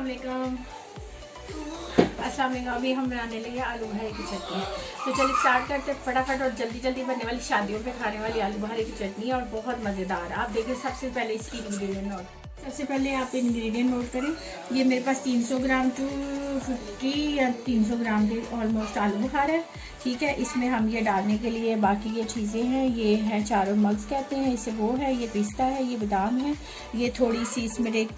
अस्सलाम वालेकुम। अभी हम बनाने लगे आलू बुखारे की चटनी। तो चलिए स्टार्ट करते हैं फटाफट और जल्दी जल्दी बनने वाली, शादियों पे खाने वाली आलू बुखारे की चटनी और बहुत मज़ेदार। आप देखिए सबसे पहले इसकी इंग्रेडिएंट नोट, सबसे पहले आप इंग्रेडिएंट नोट करें। ये मेरे पास 300 ग्राम 250 या 300 ग्राम के ऑलमोस्ट आलू बुखारा है। ठीक है, इसमें हम ये डालने के लिए बाकी ये चीज़ें हैं, ये हैं चारों मग्स कहते हैं इसे, वो है, ये पिस्ता है, ये बादाम है, ये थोड़ी सी इसमें 1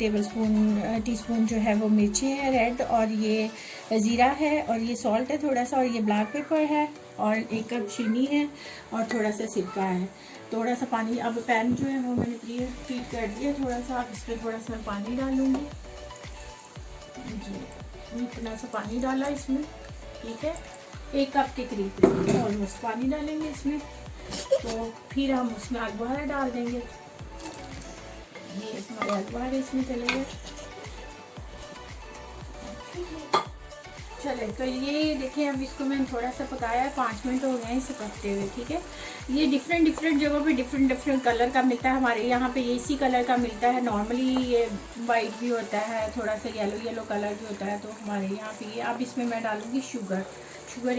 टीस्पून जो है वो मिर्ची है रेड, और ये ज़ीरा है, और ये सॉल्ट है थोड़ा सा, और ये ब्लैक पेपर है, और 1 कप चीनी है, और थोड़ा सा सिरका है, थोड़ा सा पानी। अब पैन जो है वो मैंने प्री हीट कर दिया थोड़ा सा। अब इस पर थोड़ा सा पानी डालूँगी जी, इतना सा पानी डाला इसमें। ठीक है, 1 कप के करीब ऑलमोस्ट पानी डालेंगे इसमें। तो फिर हम उसमें आलू बुखारा डाल देंगे। ये हमारे आलू बुखारे इसमें चले गए। चले तो ये देखिए, अब इसको मैंने थोड़ा सा पकाया है, 5 मिनट हो गए हैं इसे पकते हुए। ठीक है, ये डिफरेंट जगहों पे डिफरेंट कलर का मिलता है। हमारे यहाँ पे ये इसी कलर का मिलता है। नॉर्मली ये वाइट भी होता है, थोड़ा सा येलो कलर भी होता है। तो हमारे यहाँ पे ये, अब इसमें मैं डालूँगी शुगर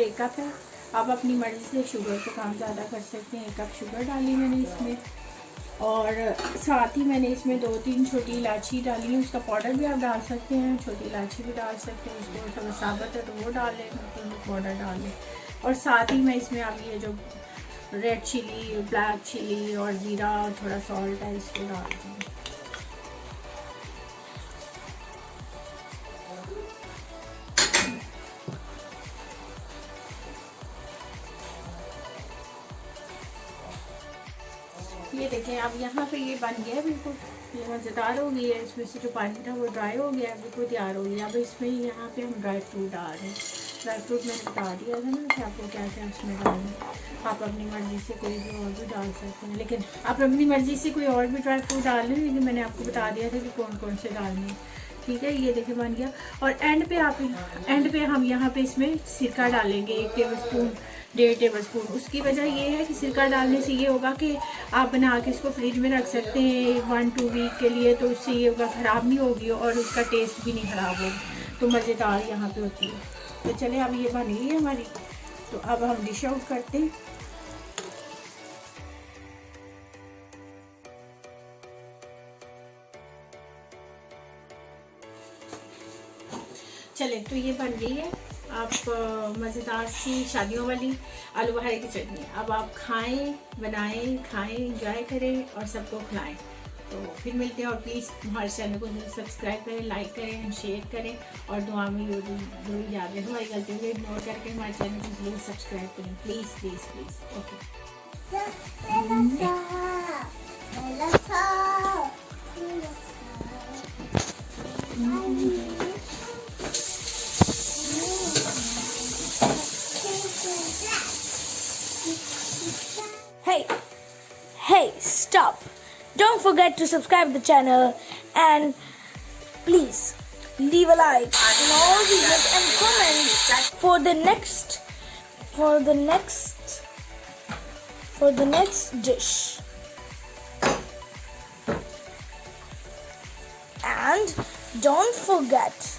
1 कप है। आप अपनी मर्ज़ी से शुगर को काम ज़्यादा कर सकते हैं। 1 कप शुगर डाली मैंने इसमें, और साथ ही मैंने इसमें 2-3 छोटी इलायची डाली है। उसका पाउडर भी आप डाल सकते हैं, छोटी इलायची भी डाल सकते हैं। उसको थोड़ा साबुत है तो वो डाल लें, तो पाउडर डाल लें। और साथ ही मैं इसमें अब ये जो रेड चिली, ब्लैक चिली और ज़ीरा और थोड़ा सॉल्ट है, इसको डाल दूँगी। ये देखें, अब यहाँ पे ये बन गया है बिल्कुल, ये मज़ेदार हो गई है। इसमें से जो पानी था वो ड्राई हो गया है, बिल्कुल तैयार हो गया। अब इसमें यहाँ पे हम ड्राई फ्रूट डाल रहे हैं। ड्राई फ्रूट मैंने बता दिया था ना कि आपको क्या क्या उसमें डालना। आप अपनी मर्ज़ी से कोई भी और भी डाल सकते हैं, लेकिन आप अपनी मर्ज़ी से कोई और भी ड्राई फ्रूट डाल लें, लेकिन मैंने आपको बता दिया था कि कौन कौन से डालने हैं। ठीक है, ये देखिए बन गया। और एंड पे हम यहाँ पे इसमें सिरका डालेंगे 1 टेबलस्पून 1.5 टेबलस्पून। उसकी वजह ये है कि सिरका डालने से ये होगा कि आप बना के इसको फ्रिज में रख सकते हैं 1-2 वीक के लिए। तो उससे ये होगा ख़राब नहीं होगी और उसका टेस्ट भी नहीं ख़राब होगा, तो मज़ेदार यहाँ पे होती है। तो चले, अब ये बन गई है हमारी, तो अब हम डिश आउट करते हैं। चले, तो ये बन गई है आप मज़ेदार सी शादियों वाली आलू बुखारे की चटनी। अब आप खाएं, बनाएं, खाएं, एंजॉय करें और सबको खिलाएं। तो फिर मिलते हैं, और प्लीज़ हमारे चैनल को सब्सक्राइब करें, लाइक करें, शेयर करें, और दुआ में जो याद है हमारी गलतियों को इग्नोर करके हमारे चैनल को जरूर सब्सक्राइब करें, please please please. Okay. Hey, stop. Don't forget to subscribe the channel and please leave a like in all videos and comment for the next dish. And don't forget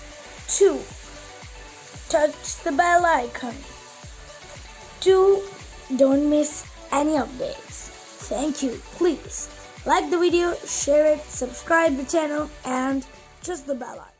to touch the bell icon to don't miss any updates. Thank you. Please like the video, share it, subscribe the channel, and just the bell icon.